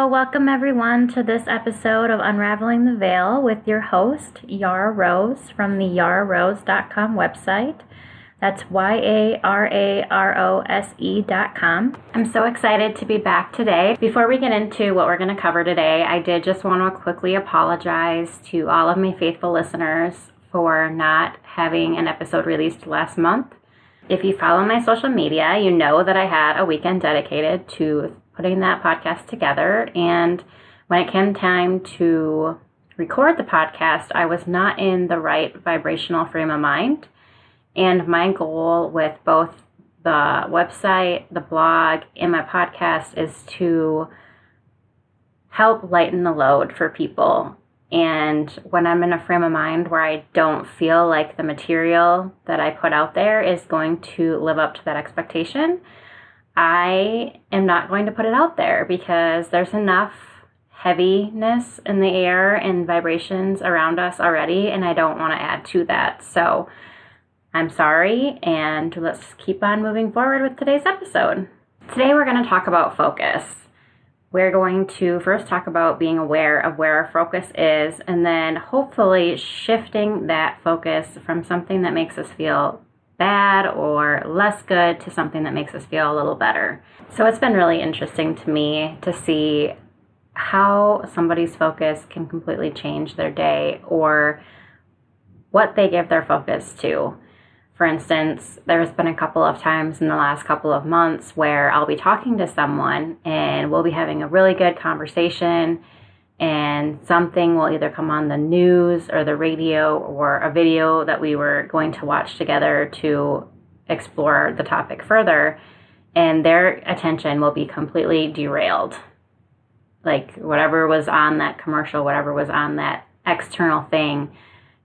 Hello, welcome everyone to this episode of Unraveling the Veil with your host, Yara Rose from the yararose.com website. That's YARAROSE.com. I'm so excited to be back today. Before we get into what we're going to cover today, I did just want to quickly apologize to all of my faithful listeners for not having an episode released last month. If you follow my social media, you know that I had a weekend dedicated to putting that podcast together. And when it came time to record the podcast, I was not in the right vibrational frame of mind. And my goal with both the website, the blog, and my podcast is to help lighten the load for people. And when I'm in a frame of mind where I don't feel like the material that I put out there is going to live up to that expectation, I am not going to put it out there because there's enough heaviness in the air and vibrations around us already, and I don't want to add to that. So I'm sorry, and let's keep on moving forward with today's episode. Today we're going to talk about focus. We're going to first talk about being aware of where our focus is, and then hopefully shifting that focus from something that makes us feel bad or less good to something that makes us feel a little better. So it's been really interesting to me to see how somebody's focus can completely change their day or what they give their focus to. For instance, there's been a couple of times in the last couple of months where I'll be talking to someone and we'll be having a really good conversation, and something will either come on the news or the radio or a video that we were going to watch together to explore the topic further, and their attention will be completely derailed. Like whatever was on that commercial, whatever was on that external thing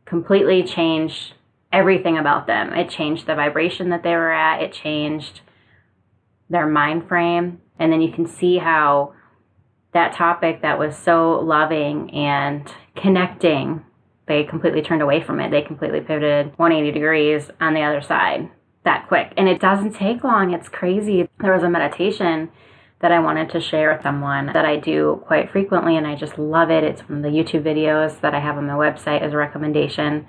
completely changed everything about them. It changed the vibration that they were at. It changed their mind frame. And then you can see how that topic that was so loving and connecting, they completely turned away from it. They completely pivoted 180 degrees on the other side that quick. And it doesn't take long. It's crazy. There was a meditation that I wanted to share with someone that I do quite frequently, and I just love it. It's one of the YouTube videos that I have on my website as a recommendation.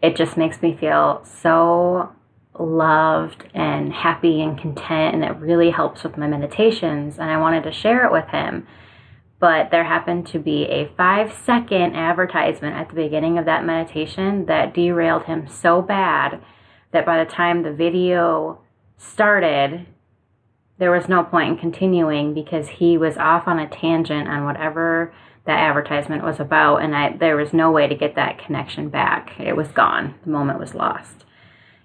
It just makes me feel so loved and happy and content, and it really helps with my meditations, and I wanted to share it with him. But there happened to be a 5-second advertisement at the beginning of that meditation that derailed him so bad that by the time the video started, there was no point in continuing because he was off on a tangent on whatever that advertisement was about, and there was no way to get that connection back. It was gone. The moment was lost.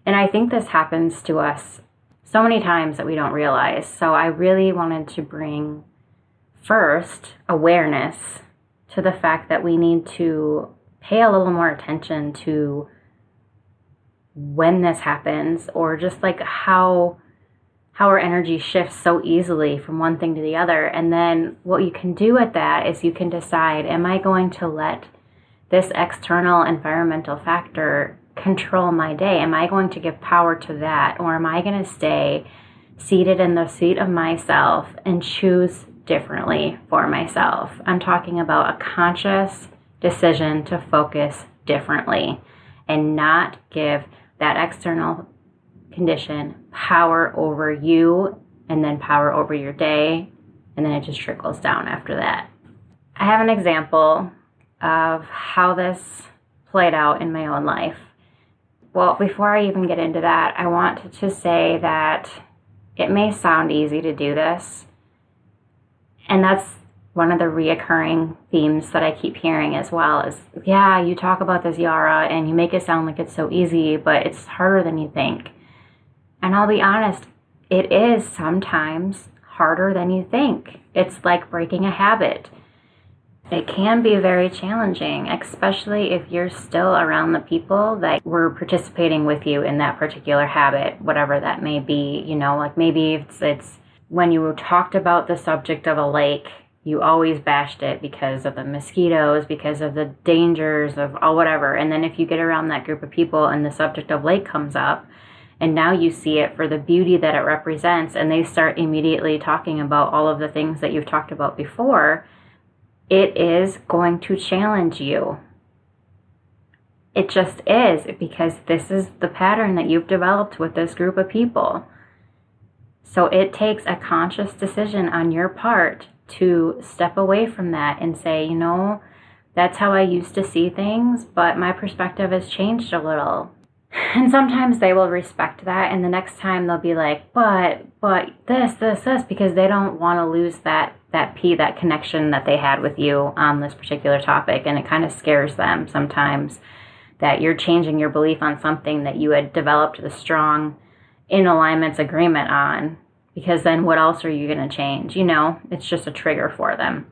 And I think this happens to us so many times that we don't realize. So I really wanted to bring first awareness to the fact that we need to pay a little more attention to when this happens, or just like how our energy shifts so easily from one thing to the other. And then what you can do with that is you can decide, am I going to let this external environmental factor control my day? Am I going to give power to that? Or am I going to stay seated in the seat of myself and choose differently for myself? I'm talking about a conscious decision to focus differently and not give that external condition power over you, and then power over your day, and then it just trickles down after that. I have an example of how this played out in my own life. Well, before I even get into that, I want to say that it may sound easy to do this, and that's one of the reoccurring themes that I keep hearing as well is, yeah, you talk about this, Yara, and you make it sound like it's so easy, but it's harder than you think. And I'll be honest, it is sometimes harder than you think. It's like breaking a habit. It can be very challenging, especially if you're still around the people that were participating with you in that particular habit, whatever that may be. You know, like maybe it's when you talked about the subject of a lake, you always bashed it because of the mosquitoes, because of the dangers of whatever. And then if you get around that group of people and the subject of lake comes up, and now you see it for the beauty that it represents, and they start immediately talking about all of the things that you've talked about before, it is going to challenge you. It just is, because this is the pattern that you've developed with this group of people. So it takes a conscious decision on your part to step away from that and say, you know, that's how I used to see things, but my perspective has changed a little. And sometimes they will respect that, and the next time they'll be like, but this, because they don't want to lose that connection that they had with you on this particular topic. And it kind of scares them sometimes that you're changing your belief on something that you had developed the strong in alignments agreement on, because then what else are you going to change? You know, it's just a trigger for them.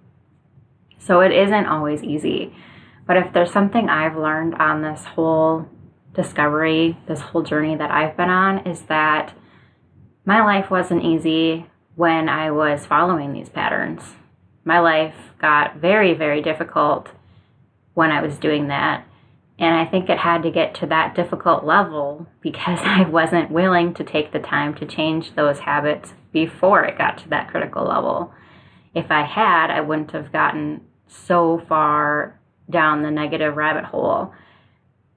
So it isn't always easy. But if there's something I've learned on this whole discovery, this whole journey that I've been on, is that my life wasn't easy when I was following these patterns. My life got very, very difficult when I was doing that. And I think it had to get to that difficult level because I wasn't willing to take the time to change those habits before it got to that critical level. If I had, I wouldn't have gotten so far down the negative rabbit hole.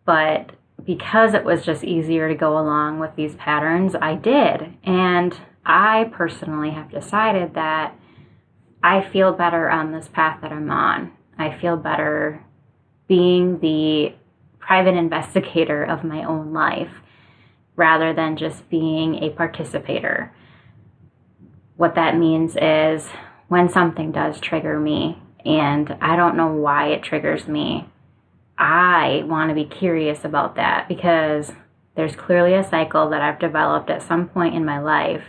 But because it was just easier to go along with these patterns, I did. And I personally have decided that I feel better on this path that I'm on. I feel better being the private investigator of my own life rather than just being a participator. What that means is when something does trigger me and I don't know why it triggers me, I want to be curious about that, because there's clearly a cycle that I've developed at some point in my life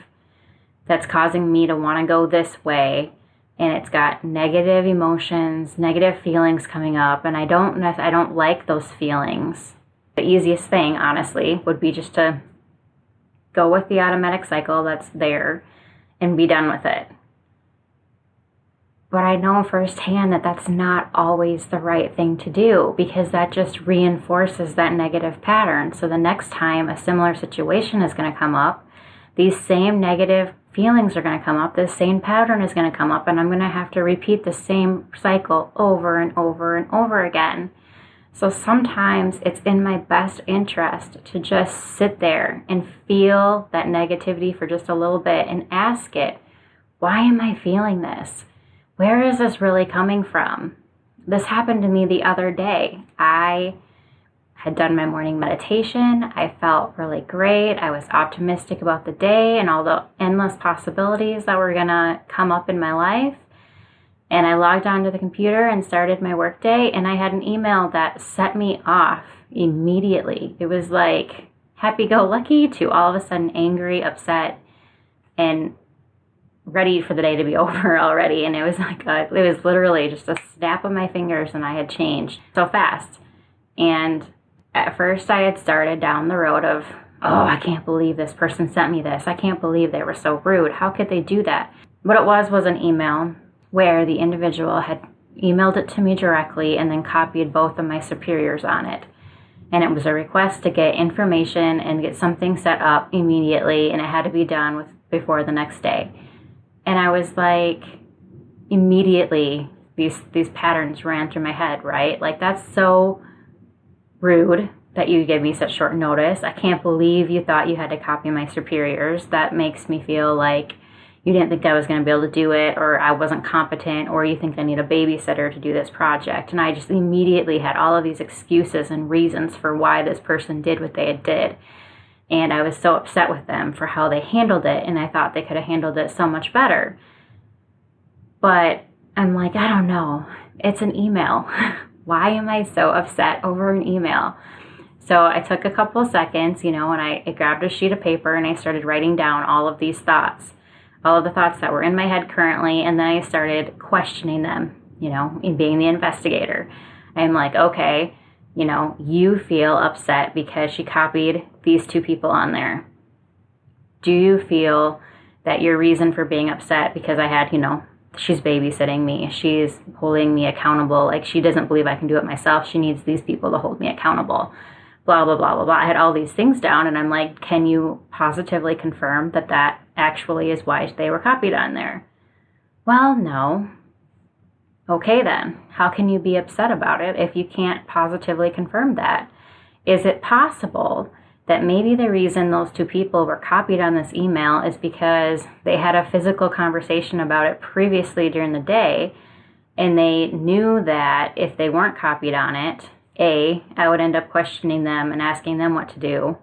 that's causing me to want to go this way, and it's got negative emotions, negative feelings coming up, and I don't like those feelings. The easiest thing, honestly, would be just to go with the automatic cycle that's there and be done with it. But I know firsthand that that's not always the right thing to do, because that just reinforces that negative pattern. So the next time a similar situation is going to come up, these same negative feelings are going to come up, this same pattern is going to come up, and I'm going to have to repeat the same cycle over and over and over again. So sometimes it's in my best interest to just sit there and feel that negativity for just a little bit and ask it, why am I feeling this? Where is this really coming from? This happened to me the other day. I had done my morning meditation. I felt really great. I was optimistic about the day and all the endless possibilities that were going to come up in my life. And I logged onto the computer and started my workday, and I had an email that set me off immediately. It was like happy-go-lucky to all of a sudden angry, upset, and ready for the day to be over already. And it was like it was literally just a snap of my fingers, and I had changed so fast. And at first I had started down the road of, oh, I can't believe this person sent me this. I can't believe they were so rude. How could they do that? What it was an email where the individual had emailed it to me directly and then copied both of my superiors on it. And it was a request to get information and get something set up immediately, and it had to be done before the next day. And I was like, immediately, these patterns ran through my head, right? Like, that's so rude that you gave me such short notice. I can't believe you thought you had to copy my superiors. That makes me feel like you didn't think I was going to be able to do it, or I wasn't competent, or you think I need a babysitter to do this project. And I just immediately had all of these excuses and reasons for why this person did what they did. And I was so upset with them for how they handled it, and I thought they could have handled it so much better. But I'm like, I don't know. It's an email. Why am I so upset over an email? So I took a couple of seconds, and I grabbed a sheet of paper and I started writing down all of these thoughts, all of the thoughts that were in my head currently, and then I started questioning them, in being the investigator. I'm like, okay, you feel upset because she copied these two people on there. Do you feel that your reason for being upset because I had, she's babysitting me, she's holding me accountable, like she doesn't believe I can do it myself, she needs these people to hold me accountable, blah, blah, blah, blah, blah. I had all these things down, and I'm like, can you positively confirm that that actually is why they were copied on there? Well, no. Okay then, how can you be upset about it if you can't positively confirm that? Is it possible that maybe the reason those two people were copied on this email is because they had a physical conversation about it previously during the day, and they knew that if they weren't copied on it, A, I would end up questioning them and asking them what to do.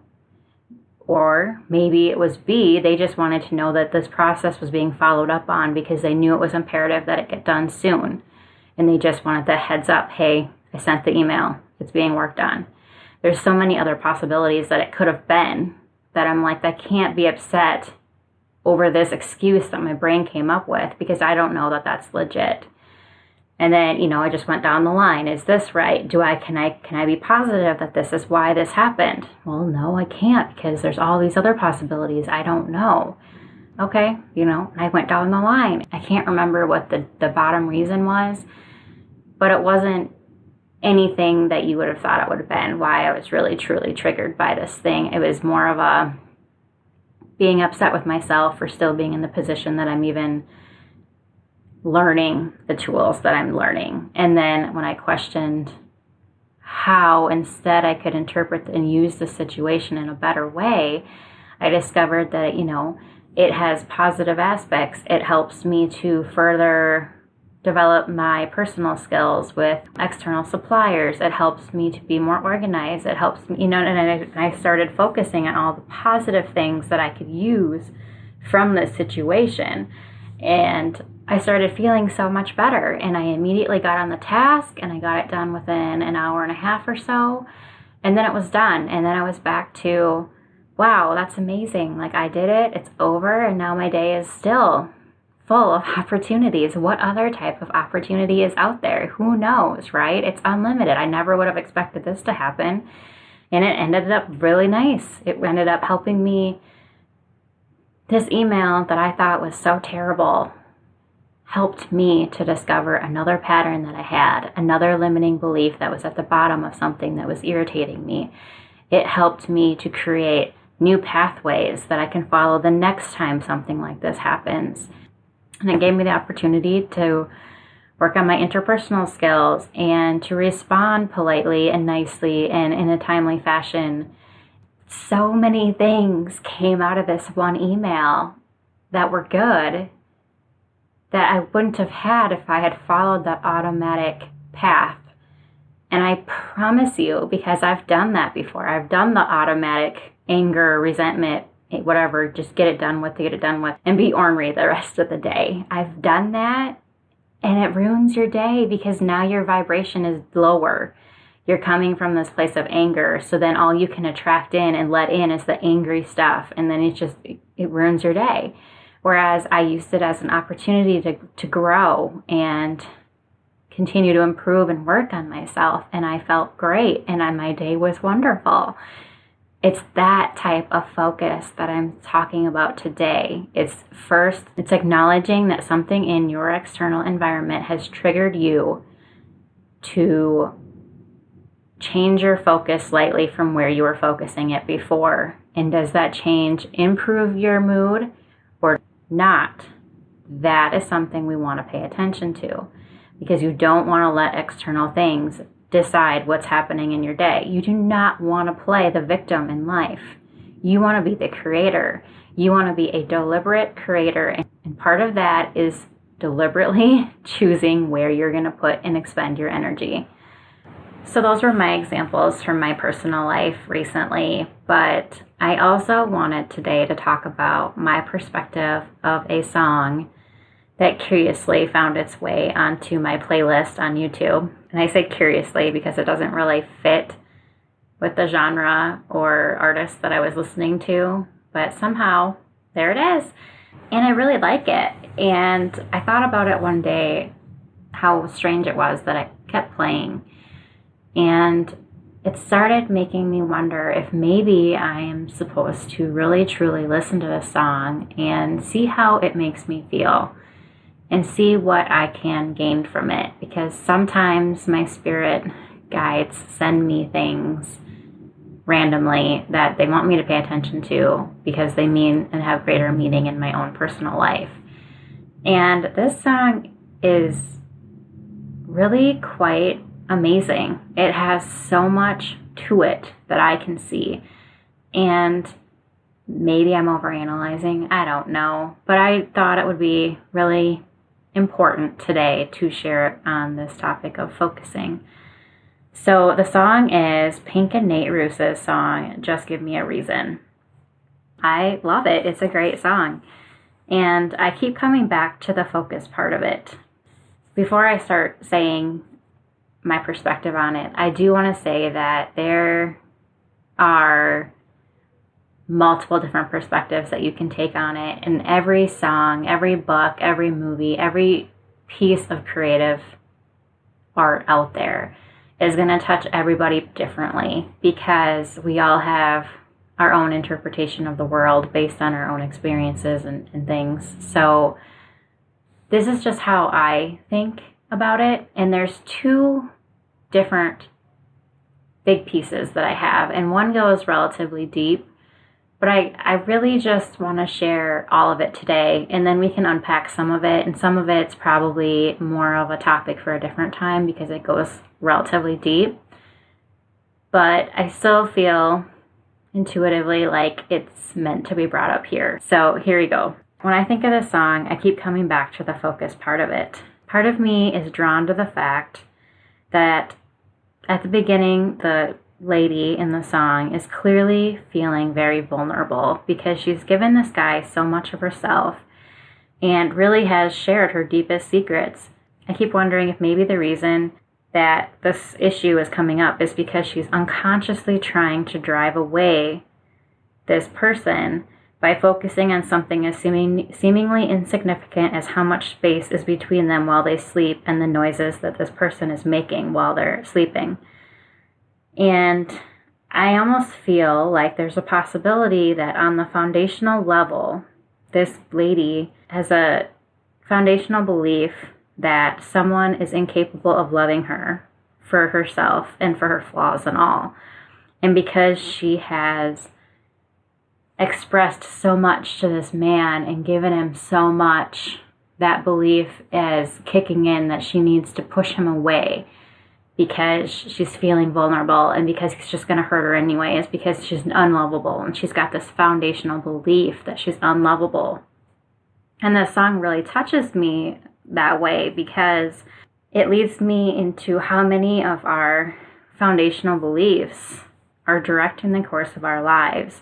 Or maybe it was B, they just wanted to know that this process was being followed up on because they knew it was imperative that it get done soon. And they just wanted the heads up, hey, I sent the email, it's being worked on. There's so many other possibilities that it could have been that I'm like, I can't be upset over this excuse that my brain came up with because I don't know that that's legit. And then, I just went down the line. Is this right? Can I be positive that this is why this happened? Well, no, I can't because there's all these other possibilities. I don't know. Okay, I went down the line. I can't remember what the bottom reason was, but it wasn't anything that you would have thought it would have been why I was really, truly triggered by this thing. It was more of a being upset with myself for still being in the position that I'm even learning the tools that I'm learning. And then when I questioned how instead I could interpret and use the situation in a better way, I discovered that, it has positive aspects. It helps me to further develop my personal skills with external suppliers. It helps me to be more organized. It helps me, and I started focusing on all the positive things that I could use from this situation. And I started feeling so much better, and I immediately got on the task, and I got it done within an hour and a half or so, and then it was done, and then I was back to, wow, that's amazing. Like, I did it, it's over, and now my day is still full of opportunities. What other type of opportunity is out there? Who knows, right? It's unlimited. I never would have expected this to happen, and it ended up really nice. It ended up helping me. This email that I thought was so terrible helped me to discover another pattern that I had, another limiting belief that was at the bottom of something that was irritating me. It helped me to create new pathways that I can follow the next time something like this happens. And it gave me the opportunity to work on my interpersonal skills and to respond politely and nicely and in a timely fashion. So many things came out of this one email that were good that I wouldn't have had if I had followed that automatic path. And I promise you, because I've done that before, I've done the automatic anger, resentment, whatever, just get it done with, and be ornery the rest of the day. I've done that, and it ruins your day because now your vibration is lower. You're coming from this place of anger, so then all you can attract in and let in is the angry stuff, and then it ruins your day. Whereas I used it as an opportunity to grow and continue to improve and work on myself, and I felt great, and my day was wonderful. It's that type of focus that I'm talking about today. It's acknowledging that something in your external environment has triggered you to change your focus slightly from where you were focusing it before. And does that change improve your mood or not? That is something we want to pay attention to, because you don't want to let external things decide what's happening in your day. You do not want to play the victim in life. You want to be the creator. You want to be a deliberate creator. And part of that is deliberately choosing where you're going to put and expend your energy. So those were my examples from my personal life recently, but I also wanted today to talk about my perspective of a song that curiously found its way onto my playlist on YouTube. And I say curiously because it doesn't really fit with the genre or artist that I was listening to, but somehow there it is. And I really like it. And I thought about it one day, how strange it was that it kept playing. And it started making me wonder if maybe I am supposed to really truly listen to this song and see how it makes me feel and see what I can gain from it. Because sometimes my spirit guides send me things randomly that they want me to pay attention to because they mean and have greater meaning in my own personal life. And this song is really quite amazing. It has so much to it that I can see. And maybe I'm overanalyzing, I don't know. But I thought it would be really important today to share on this topic of focusing. So the song is Pink and Nate Ruess's song, Just Give Me a Reason. I love it. It's a great song. And I keep coming back to the focus part of it. Before I start saying my perspective on it, I do want to say that there are multiple different perspectives that you can take on it. And every song, every book, every movie, every piece of creative art out there is going to touch everybody differently, because we all have our own interpretation of the world based on our own experiences and things. So this is just how I think about it. And there's two different big pieces that I have, and one goes relatively deep, but I really just want to share all of it today, and then we can unpack some of it, and some of it's probably more of a topic for a different time because it goes relatively deep. But I still feel intuitively like it's meant to be brought up here. So here we go. When I think of this song, I keep coming back to the focus part of it. Part of me is drawn to the fact that at the beginning, the lady in the song is clearly feeling very vulnerable because she's given this guy so much of herself and really has shared her deepest secrets. I keep wondering if maybe the reason that this issue is coming up is because she's unconsciously trying to drive away this person by focusing on something as seemingly insignificant as how much space is between them while they sleep and the noises that this person is making while they're sleeping. And I almost feel like there's a possibility that on the foundational level, this lady has a foundational belief that someone is incapable of loving her for herself and for her flaws and all. And because she has expressed so much to this man and given him so much, that belief is kicking in that she needs to push him away because she's feeling vulnerable and because he's just going to hurt her anyways, because she's unlovable and she's got this foundational belief that she's unlovable. And this song really touches me that way because it leads me into how many of our foundational beliefs are directing the course of our lives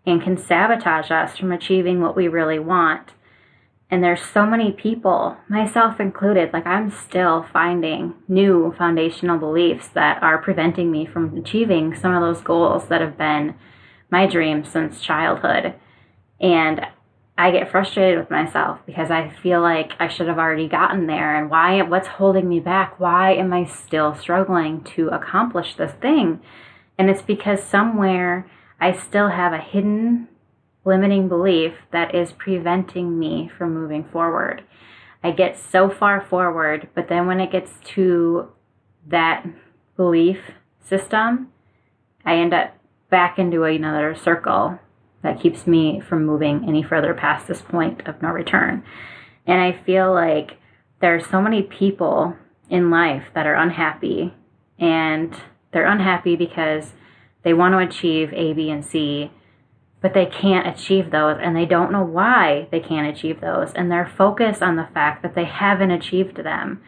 and can sabotage us from achieving what we really want. And there's so many people, myself included, like I'm still finding new foundational beliefs that are preventing me from achieving some of those goals that have been my dreams since childhood. And I get frustrated with myself because I feel like I should have already gotten there, and what's holding me back? Why am I still struggling to accomplish this thing? And it's because somewhere I still have a hidden limiting belief that is preventing me from moving forward. I get so far forward, but then when it gets to that belief system, I end up back into another circle that keeps me from moving any further past this point of no return. And I feel like there are so many people in life that are unhappy, and they're unhappy because they want to achieve A, B, and C, but they can't achieve those, and they don't know why they can't achieve those, and they're focused on the fact that they haven't achieved them.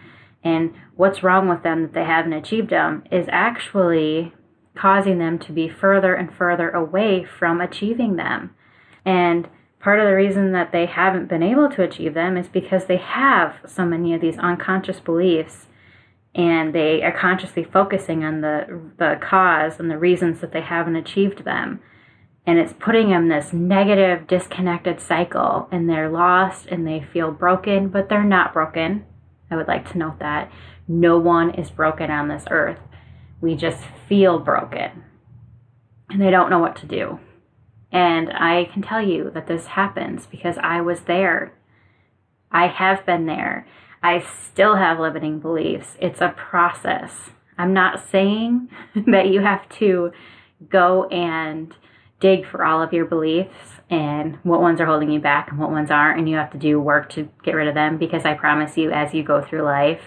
And what's wrong with them that they haven't achieved them is actually causing them to be further and further away from achieving them. And part of the reason that they haven't been able to achieve them is because they have so many of these unconscious beliefs, and they are consciously focusing on the cause and the reasons that they haven't achieved them. And it's putting them in this negative, disconnected cycle, and they're lost and they feel broken, but they're not broken. I would like to note that. No one is broken on this earth. We just feel broken, and they don't know what to do. And I can tell you that this happens because I was there. I have been there. I still have limiting beliefs. It's a process. I'm not saying that you have to go and dig for all of your beliefs and what ones are holding you back and what ones aren't, and you have to do work to get rid of them, because I promise you, as you go through life,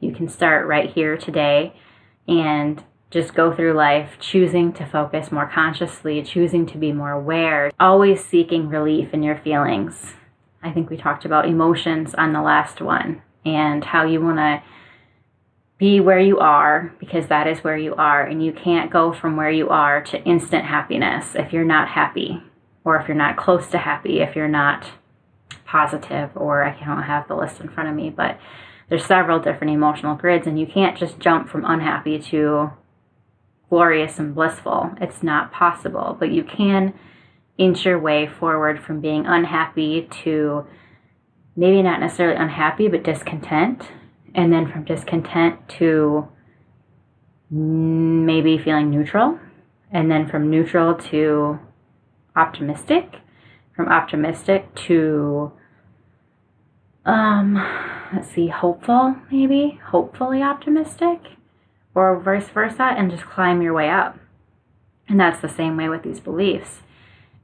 You can start right here today and just go through life choosing to focus more consciously, choosing to be more aware, always seeking relief in your feelings. I think we talked about emotions on the last one and how you want to be where you are, because that is where you are, and you can't go from where you are to instant happiness if you're not happy, or if you're not close to happy, if you're not positive, or I don't have the list in front of me, but there's several different emotional grids, and you can't just jump from unhappy to glorious and blissful. It's not possible, but you can inch your way forward from being unhappy to maybe not necessarily unhappy, but discontent. And then from discontent to maybe feeling neutral. And then from neutral to optimistic. From optimistic to, hopeful, maybe. Hopefully optimistic. Or vice versa, and just climb your way up. And that's the same way with these beliefs.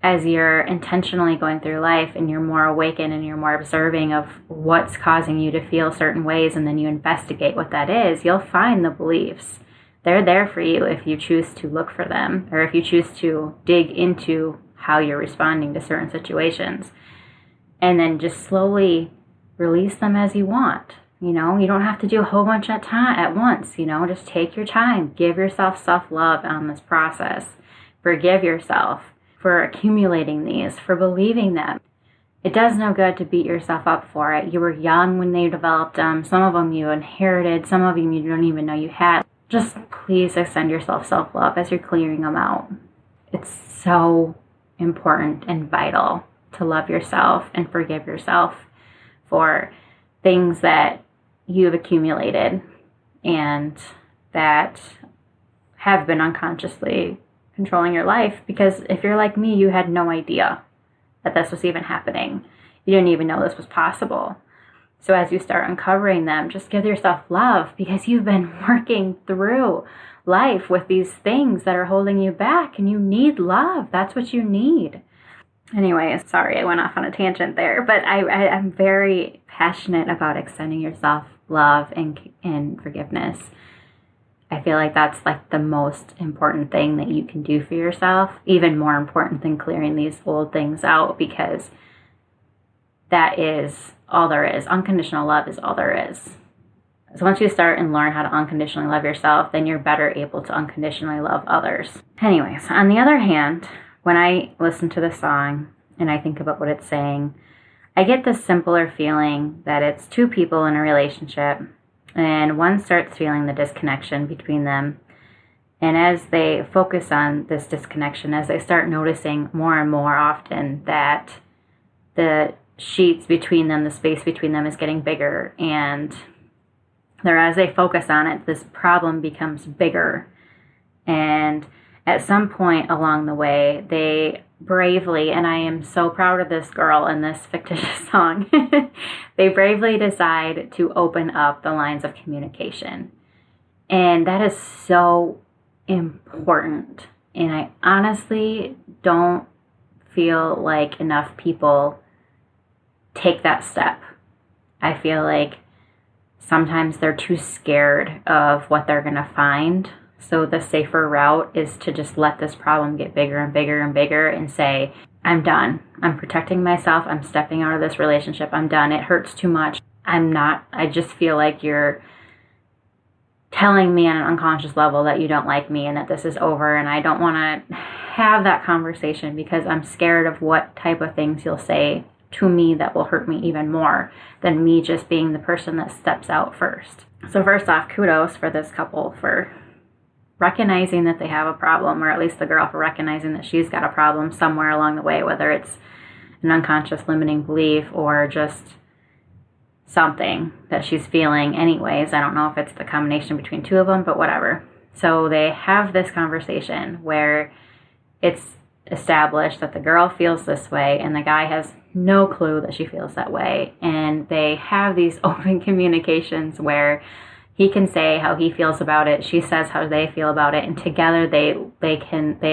As you're intentionally going through life and you're more awakened and you're more observing of what's causing you to feel certain ways, and then you investigate what that is, you'll find the beliefs. They're there for you if you choose to look for them, or if you choose to dig into how you're responding to certain situations. And then just slowly release them as you want. You don't have to do a whole bunch at once. Just take your time. Give yourself self-love on this process. Forgive yourself for accumulating these, for believing them. It does no good to beat yourself up for it. You were young when they developed them. Some of them you inherited. Some of them you don't even know you had. Just please extend yourself self-love as you're clearing them out. It's so important and vital to love yourself and forgive yourself for things that you've accumulated and that have been unconsciously controlling your life. Because if you're like me, you had no idea that this was even happening. You didn't even know this was possible. So as you start uncovering them, just give yourself love, because you've been working through life with these things that are holding you back, and you need love. That's what you need. Anyways, sorry, I went off on a tangent there, but I'm very passionate about extending yourself love and forgiveness. I feel like that's like the most important thing that you can do for yourself, even more important than clearing these old things out, because that is all there is. Unconditional love is all there is. So once you start and learn how to unconditionally love yourself, then you're better able to unconditionally love others. Anyways, on the other hand, when I listen to the song and I think about what it's saying, I get this simpler feeling that it's two people in a relationship, and one starts feeling the disconnection between them. And as they focus on this disconnection, as they start noticing more and more often that the sheets between them, the space between them is getting bigger, and as they focus on it, this problem becomes bigger. And at some point along the way, they bravely, and I am so proud of this girl in this fictitious song, they bravely decide to open up the lines of communication. And that is so important. And I honestly don't feel like enough people take that step. I feel like sometimes they're too scared of what they're going to find. So the safer route is to just let this problem get bigger and bigger and bigger and say, I'm done. I'm protecting myself. I'm stepping out of this relationship. I'm done. It hurts too much. I just feel like you're telling me on an unconscious level that you don't like me and that this is over, and I don't want to have that conversation because I'm scared of what type of things you'll say to me that will hurt me even more than me just being the person that steps out first. So first off, kudos for this couple for recognizing that they have a problem, or at least the girl for recognizing that she's got a problem somewhere along the way, whether it's an unconscious limiting belief or just something that she's feeling anyways. I don't know if it's the combination between two of them, but whatever. So they have this conversation where it's established that the girl feels this way and the guy has no clue that she feels that way. And they have these open communications where he can say how he feels about it, she says how they feel about it, and together they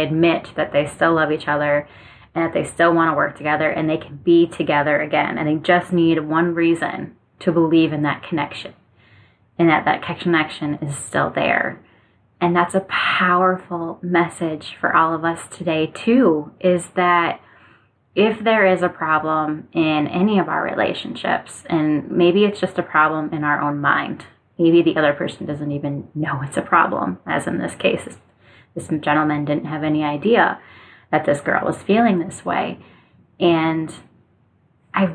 admit that they still love each other and that they still want to work together, and they can be together again. And they just need one reason to believe in that connection. and that connection is still there. And that's a powerful message for all of us today too, is that if there is a problem in any of our relationships, and maybe it's just a problem in our own mind, maybe the other person doesn't even know it's a problem, as in this case, this gentleman didn't have any idea that this girl was feeling this way. And I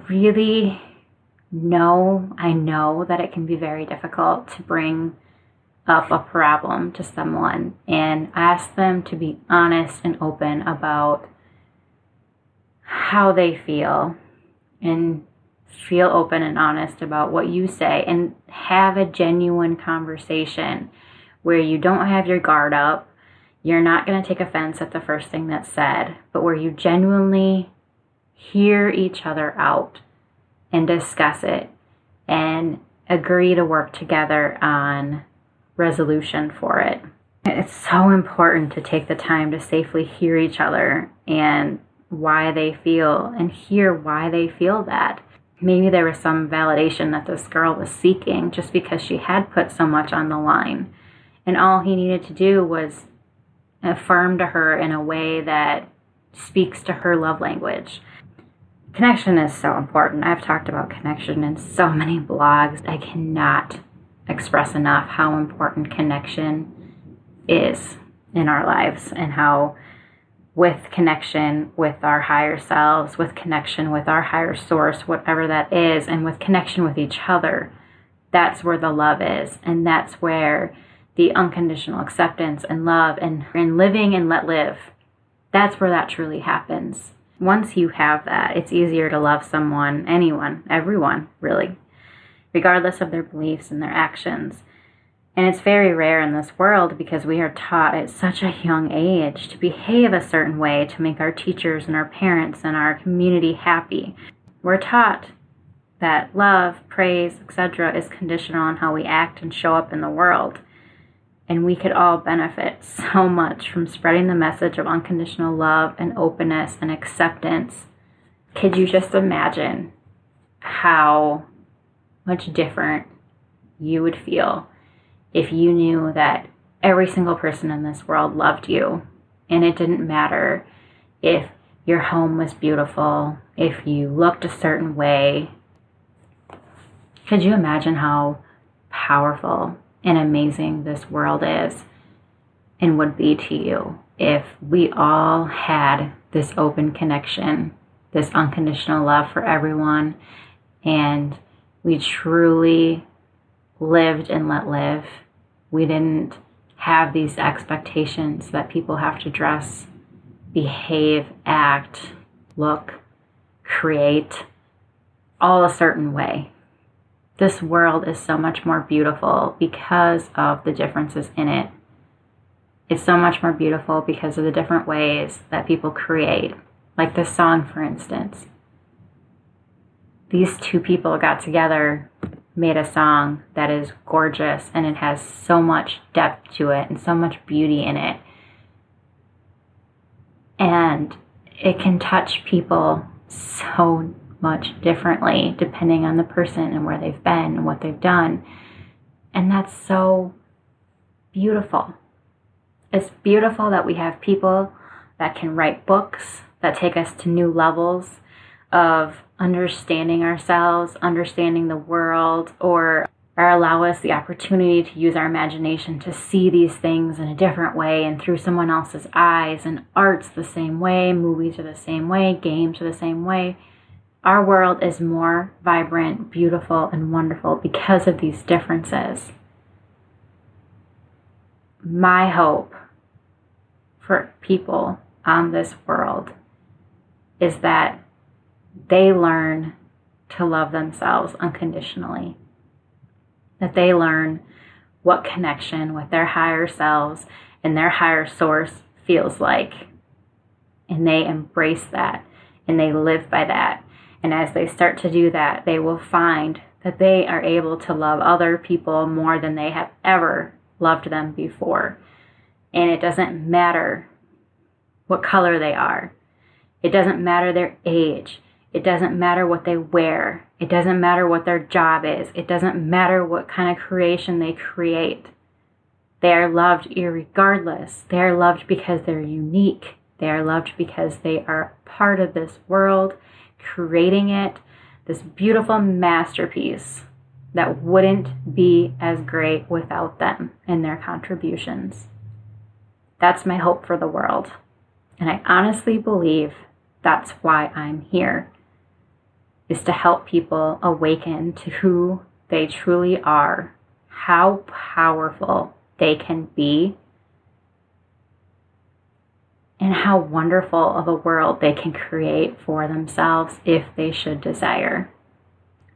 know that it can be very difficult to bring up a problem to someone and ask them to be honest and open about how they feel, and feel open and honest about what you say, and have a genuine conversation where you don't have your guard up. You're not going to take offense at the first thing that's said, but where you genuinely hear each other out and discuss it and agree to work together on resolution for it. It's so important to take the time to safely hear each other and why they feel, and hear why they feel that. Maybe there was some validation that this girl was seeking just because she had put so much on the line. And all he needed to do was affirm to her in a way that speaks to her love language. Connection is so important. I've talked about connection in so many blogs. I cannot express enough how important connection is in our lives, and how with connection with our higher selves, with connection with our higher source, whatever that is, and with connection with each other, that's where the love is. And that's where the unconditional acceptance and love and living and let live, that's where that truly happens. Once you have that, it's easier to love someone, anyone, everyone, really, regardless of their beliefs and their actions. And it's very rare in this world because we are taught at such a young age to behave a certain way to make our teachers and our parents and our community happy. We're taught that love, praise, etc. is conditional on how we act and show up in the world. And we could all benefit so much from spreading the message of unconditional love and openness and acceptance. Could you just imagine how much different you would feel if you knew that every single person in this world loved you, and it didn't matter if your home was beautiful, if you looked a certain way? Could you imagine how powerful and amazing this world is and would be to you if we all had this open connection, this unconditional love for everyone, and we truly lived and let live? We didn't have these expectations that people have to dress, behave, act, look, create all a certain way. This world is so much more beautiful because of the differences in it. It's so much more beautiful because of the different ways that people create. Like this song, for instance. These two people got together, made a song that is gorgeous, and it has so much depth to it and so much beauty in it. And it can touch people so much differently depending on the person and where they've been and what they've done. And that's so beautiful. It's beautiful that we have people that can write books that take us to new levels of understanding ourselves, understanding the world, or allow us the opportunity to use our imagination to see these things in a different way and through someone else's eyes. And art's the same way, movies are the same way, games are the same way. Our world is more vibrant, beautiful, and wonderful because of these differences. My hope for people on this world is that they learn to love themselves unconditionally. That they learn what connection with their higher selves and their higher source feels like. And they embrace that and they live by that. And as they start to do that, they will find that they are able to love other people more than they have ever loved them before. And it doesn't matter what color they are. It doesn't matter their age. It doesn't matter what they wear. It doesn't matter what their job is. It doesn't matter what kind of creation they create. They are loved irregardless. They are loved because they're unique. They are loved because they are part of this world, creating it, this beautiful masterpiece that wouldn't be as great without them and their contributions. That's my hope for the world. And I honestly believe that's why I'm here, is to help people awaken to who they truly are, how powerful they can be, and how wonderful of a world they can create for themselves if they should desire.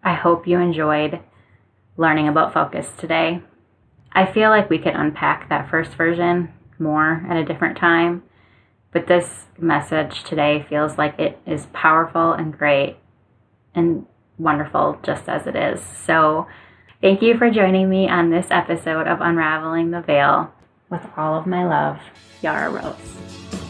I hope you enjoyed learning about focus today. I feel like we could unpack that first version more at a different time, but this message today feels like it is powerful and great and wonderful just as it is. So thank you for joining me on this episode of Unraveling the Veil. With all of my love, Yara Rose.